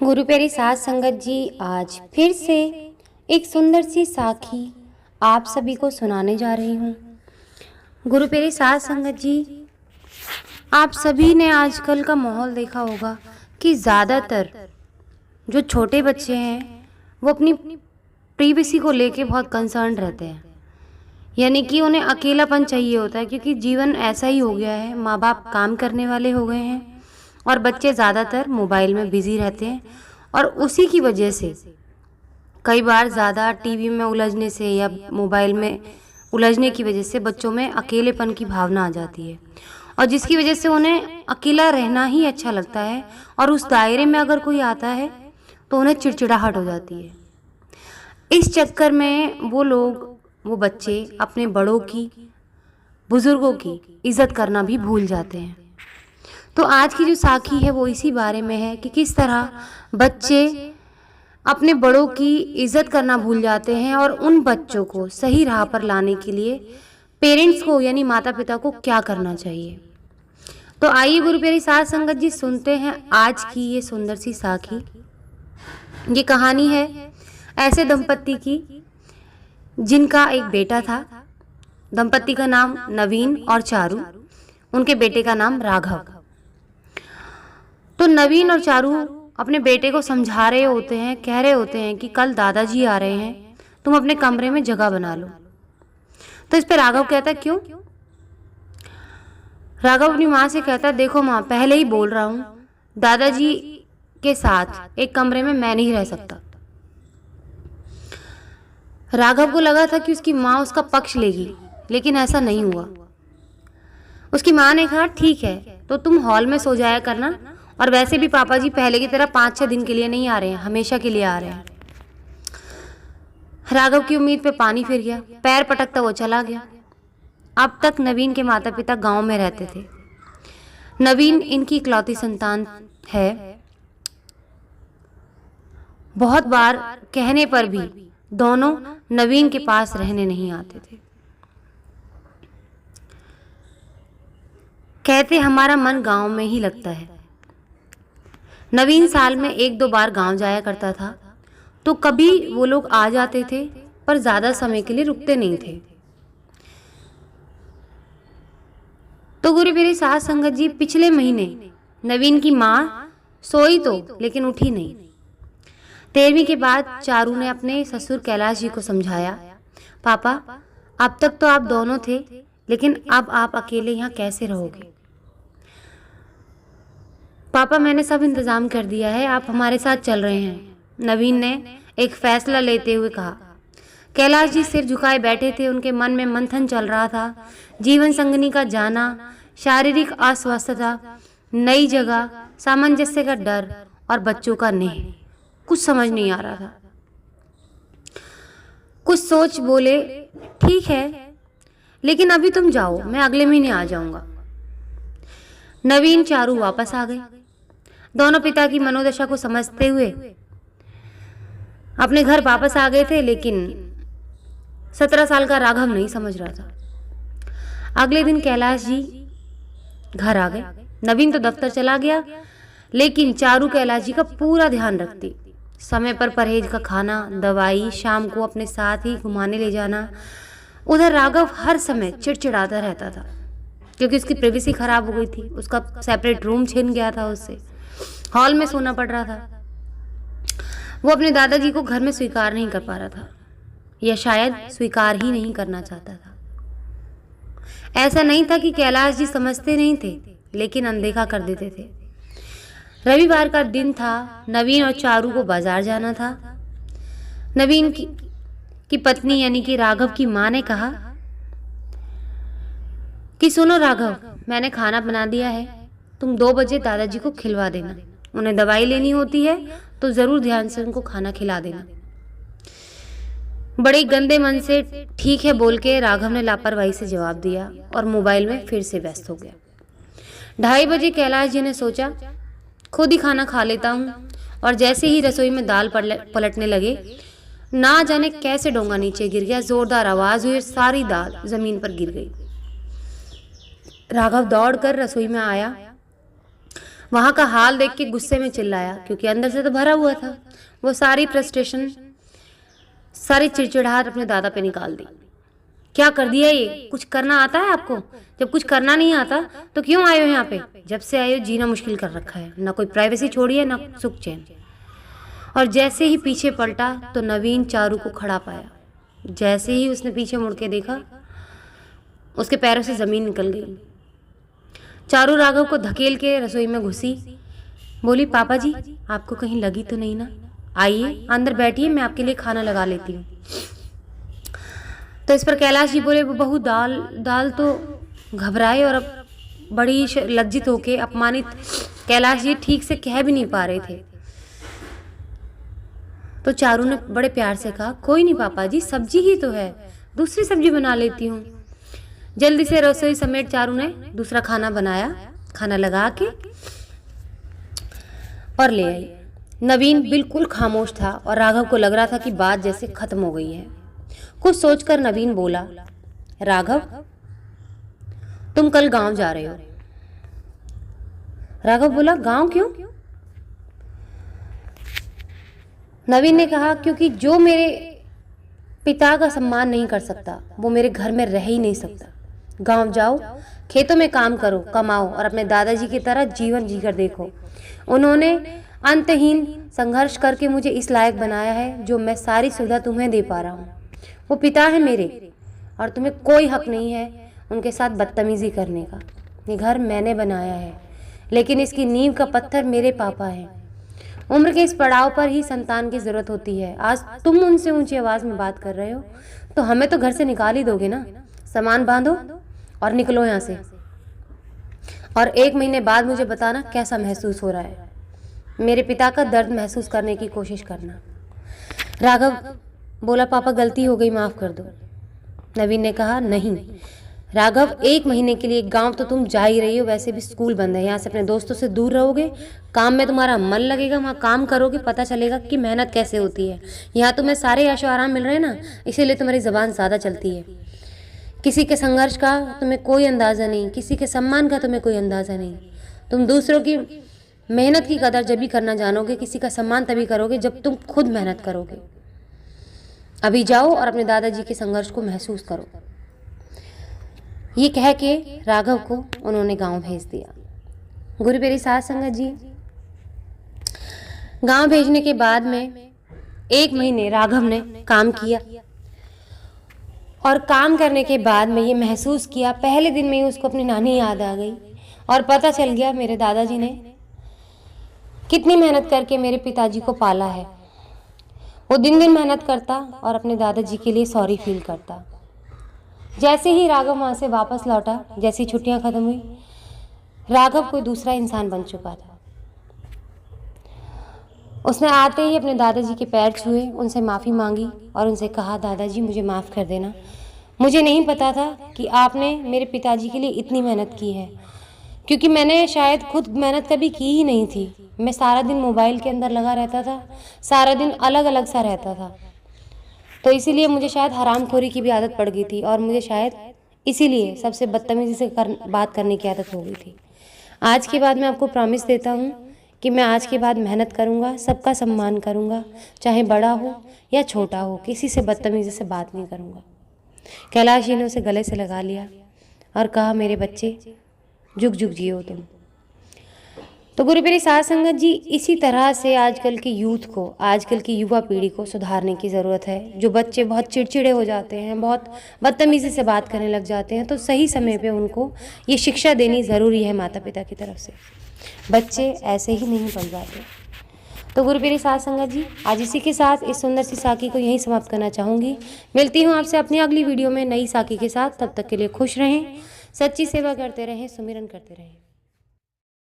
गुरु प्यारी साध संगत जी, आज फिर से एक सुंदर सी साखी आप सभी को सुनाने जा रही हूँ। गुरु प्यारी साध संगत जी, आप सभी ने आजकल का माहौल देखा होगा कि ज़्यादातर जो छोटे बच्चे हैं वो अपनी प्रीवेसी को लेके बहुत कंसर्न रहते हैं। यानी कि उन्हें अकेलापन चाहिए होता है, क्योंकि जीवन ऐसा ही हो गया है। माँ बाप काम करने वाले हो गए हैं और बच्चे ज़्यादातर मोबाइल में बिजी रहते हैं, और उसी की वजह से कई बार ज़्यादा टीवी में उलझने से या मोबाइल में उलझने की वजह से बच्चों में अकेलेपन की भावना आ जाती है, और जिसकी वजह से उन्हें अकेला रहना ही अच्छा लगता है। और उस दायरे में अगर कोई आता है तो उन्हें चिड़चिड़ाहट हो जाती है। इस चक्कर में वो बच्चे अपने बड़ों की, बुज़ुर्गों की इज़्ज़त करना भी भूल जाते हैं। तो आज की जो साखी है वो इसी बारे में है कि किस तरह बच्चे अपने बड़ों की इज़्ज़त करना भूल जाते हैं, और उन बच्चों को सही राह पर लाने के लिए पेरेंट्स को यानी माता पिता को क्या करना चाहिए। तो आइए गुरु प्यारी साध संगत जी, सुनते हैं आज की ये सुंदर सी साखी। ये कहानी है ऐसे दंपत्ति की जिनका एक बेटा था। दंपत्ति का नाम नवीन और चारू, उनके बेटे का नाम राघव। तो नवीन और चारू अपने बेटे को समझा रहे होते हैं, कह रहे होते हैं कि कल दादाजी आ रहे हैं, तुम अपने कमरे में जगह बना लो। तो इस पे राघव कहता है, क्यों? राघव अपनी माँ से कहता है, देखो माँ, पहले ही बोल रहा हूँ, दादाजी के साथ एक कमरे में मैं नहीं रह सकता। राघव को लगा था कि उसकी माँ उसका पक्ष लेगी, लेकिन ऐसा नहीं हुआ। उसकी माँ ने कहा, ठीक है, तो तुम हॉल में सो जाया करना, और वैसे भी पापा जी पहले की तरह 5-6 दिन के लिए नहीं आ रहे हैं, हमेशा के लिए आ रहे हैं। राघव की उम्मीद पे पानी फिर गया, पैर पटकता वो चला गया। अब तक नवीन के माता पिता गांव में रहते थे। नवीन इनकी इकलौती संतान है। बहुत बार कहने पर भी दोनों नवीन के पास रहने नहीं आते थे। कहते हमारा मन गांव में ही लगता है। नवीन साल में 1-2 बार गांव जाया करता था, तो कभी वो लोग आ जाते थे, पर ज़्यादा समय के लिए रुकते नहीं थे। तो गुरु प्यारी साध संगत जी, पिछले महीने नवीन की माँ सोई तो, लेकिन उठी नहीं। 13वीं के बाद चारू ने अपने ससुर कैलाश जी को समझाया, पापा, अब तक तो आप दोनों थे, लेकिन अब आप अकेले यहाँ कैसे रहोगे? पापा, मैंने सब इंतज़ाम कर दिया है, आप हमारे साथ चल रहे हैं, नवीन ने एक फैसला लेते हुए कहा। कैलाश जी सिर झुकाए बैठे थे। उनके मन में मंथन चल रहा था। जीवन संगनी का जाना, शारीरिक अस्वस्थता, नई जगह, सामंजस्य का डर और बच्चों का नेह, कुछ समझ नहीं आ रहा था। कुछ सोच बोले, ठीक है, लेकिन अभी तुम जाओ, मैं अगले महीने आ जाऊंगा। नवीन चारू वापस आ गए। दोनों पिता की मनोदशा को समझते हुए अपने घर वापस आ गए थे, लेकिन 17 साल का राघव नहीं समझ रहा था। अगले दिन कैलाश जी घर आ गए। नवीन तो दफ्तर चला गया, लेकिन चारू कैलाश जी का पूरा ध्यान रखती। समय पर परहेज का खाना, दवाई, शाम को अपने साथ ही घुमाने ले जाना। उधर राघव हर समय चिड़चिड़ाता रहता था, क्योंकि उसकी प्राइवेसी खराब हो गई थी। उसका सेपरेट रूम छिन गया था, उससे हॉल में सोना पड़ रहा था। वो अपने दादाजी को घर में स्वीकार नहीं कर पा रहा था, या शायद स्वीकार ही नहीं करना चाहता था। ऐसा नहीं था कि कैलाश जी समझते नहीं थे, लेकिन अनदेखा कर देते थे। रविवार का दिन था। नवीन और चारू को बाजार जाना था। नवीन की पत्नी यानी कि राघव की माँ ने कहा कि सुनो राघव, मैंने खाना बना दिया है, तुम 2 बजे दादाजी को खिलवा देना। उन्हें दवाई लेनी होती है, तो ज़रूर ध्यान से उनको खाना खिला देना। बड़े गंदे मन से ठीक है बोल के राघव ने लापरवाही से जवाब दिया और मोबाइल में फिर से व्यस्त हो गया। 2:30 बजे कैलाश जी ने सोचा, खुद ही खाना खा लेता हूँ, और जैसे ही रसोई में दाल पलटने लगे, ना जाने कैसे डोंगा नीचे गिर गया। जोरदार आवाज़ हुई और सारी दाल ज़मीन पर गिर गई। राघव दौड़कर रसोई में आया। वहाँ का हाल देख के गुस्से में चिल्लाया, क्योंकि अंदर से तो भरा हुआ था। वो सारी फ्रस्ट्रेशन, सारी चिड़चिड़ाहट अपने दादा पे निकाल दी। क्या कर दिया ये? कुछ करना आता है आपको? जब कुछ करना नहीं आता तो क्यों आए हो यहाँ पे? जब से आए हो जीना मुश्किल कर रखा है, ना कोई प्राइवेसी छोड़ी है, ना सुख चैन। और जैसे ही पीछे पलटा तो नवीन चारू को खड़ा पाया। जैसे ही उसने पीछे मुड़ के देखा, उसके पैरों से ज़मीन निकल गई। चारू राघव को धकेल के रसोई में घुसी, बोली, पापा जी आपको कहीं लगी तो नहीं ना? आइए अंदर बैठिए, मैं आपके लिए खाना लगा लेती हूँ। तो इस पर कैलाश जी बोले, बहू दाल तो घबराए और अब बड़ी लज्जित होके अपमानित कैलाश जी ठीक से कह भी नहीं पा रहे थे। तो चारू ने बड़े प्यार से कहा, कोई नहीं पापा जी, सब्जी ही तो है, दूसरी सब्जी बना लेती हूँ। जल्दी से रसोई समेट चारू ने दूसरा खाना बनाया, खाना लगा के और ले आई। नवीन बिल्कुल खामोश था और राघव को लग रहा था कि बात जैसे खत्म हो गई है। कुछ सोचकर नवीन बोला, राघव तुम कल गांव जा रहे हो। राघव बोला, गांव क्यों? नवीन ने कहा, क्योंकि जो मेरे पिता का सम्मान नहीं कर सकता वो मेरे घर में रह ही नहीं सकता। गांव जाओ, खेतों में काम करो, कमाओ और अपने दादाजी की तरह जीवन जीकर देखो। उन्होंने अंतहीन संघर्ष करके मुझे इस लायक बनाया है जो मैं सारी सुविधा तुम्हें दे पा रहा हूँ। वो पिता है मेरे और तुम्हें कोई हक नहीं है उनके साथ बदतमीजी करने का। ये घर मैंने बनाया है, लेकिन इसकी नींव का पत्थर मेरे पापा हैं। उम्र के इस पड़ाव पर ही संतान की ज़रूरत होती है। आज तुम उनसे ऊंची आवाज़ में बात कर रहे हो तो हमें तो घर से निकाल ही दोगे ना। सामान बांधो और निकलो यहाँ से, और 1 महीने बाद मुझे बताना कैसा महसूस हो रहा है। मेरे पिता का दर्द महसूस करने की कोशिश करना। राघव बोला, पापा गलती हो गई, माफ़ कर दो। नवीन ने कहा, नहीं राघव, 1 महीने के लिए गांव तो तुम जा ही रही हो, वैसे भी स्कूल बंद है, यहाँ से अपने दोस्तों से दूर रहोगे, काम में तुम्हारा मन लगेगा, वहाँ काम करोगे, पता चलेगा कि मेहनत कैसे होती है। यहाँ तुम्हें सारे ऐशो आराम मिल रहे हैं ना, इसीलिए तुम्हारी ज़बान ज़्यादा चलती है। किसी के संघर्ष का तुम्हें कोई अंदाज़ा नहीं, किसी के सम्मान का तुम्हें कोई अंदाज़ा नहीं। तुम दूसरों की मेहनत की कदर जब भी करना जानोगे, किसी का सम्मान तभी करोगे जब तुम खुद मेहनत करोगे। अभी जाओ और अपने दादाजी के संघर्ष को महसूस करो। ये कह के राघव को उन्होंने गांव भेज दिया। गुरु प्यारी साध संगत जी, गांव भेजने के बाद में 1 महीने राघव ने काम किया और काम करने के बाद में ये महसूस किया, पहले दिन में ही उसको अपनी नानी याद आ गई और पता चल गया मेरे दादाजी ने कितनी मेहनत करके मेरे पिताजी को पाला है। वो दिन दिन मेहनत करता और अपने दादाजी के लिए सॉरी फील करता। जैसे ही राघव वहाँ से वापस लौटा, जैसी छुट्टियाँ खत्म हुई, राघव कोई दूसरा इंसान बन चुका था। उसने आते ही अपने दादाजी के पैर छुए, उनसे माफ़ी मांगी और उनसे कहा, दादाजी मुझे माफ़ कर देना, मुझे नहीं पता था कि आपने मेरे पिताजी के लिए इतनी मेहनत की है, क्योंकि मैंने शायद खुद मेहनत कभी की ही नहीं थी। मैं सारा दिन मोबाइल के अंदर लगा रहता था, सारा दिन अलग अलग सा रहता था, तो इसीलिए मुझे शायद हरामखोरी की भी आदत पड़ गई थी और मुझे शायद इसीलिए सबसे बदतमीजी से बात करने की आदत हो गई थी। आज के बाद मैं आपको प्रॉमिस देता हूँ कि मैं आज के बाद मेहनत करूँगा, सबका सम्मान करूँगा, चाहे बड़ा हो या छोटा हो, किसी से बदतमीजी से बात नहीं करूँगा। कैलाश जी ने उसे गले से लगा लिया और कहा, मेरे बच्चे जुग जुग जियो तुम। तो गुरु प्यारी साध संगत जी, इसी तरह से आजकल के यूथ को, आजकल की युवा पीढ़ी को सुधारने की ज़रूरत है। जो बच्चे बहुत चिड़चिड़े हो जाते हैं, बहुत बदतमीज़ी से बात करने लग जाते हैं, तो सही समय पे उनको ये शिक्षा देनी ज़रूरी है माता पिता की तरफ से। बच्चे ऐसे ही नहीं पल जाते। तो गुरु प्यारी साध संगत जी, आज इसी के साथ इस सुंदर सी साखी को यहीं समाप्त करना चाहूँगी। मिलती हूँ आपसे अपनी अगली वीडियो में नई साखी के साथ। तब तक के लिए खुश रहें, सच्ची सेवा करते रहें, सुमिरन करते रहें।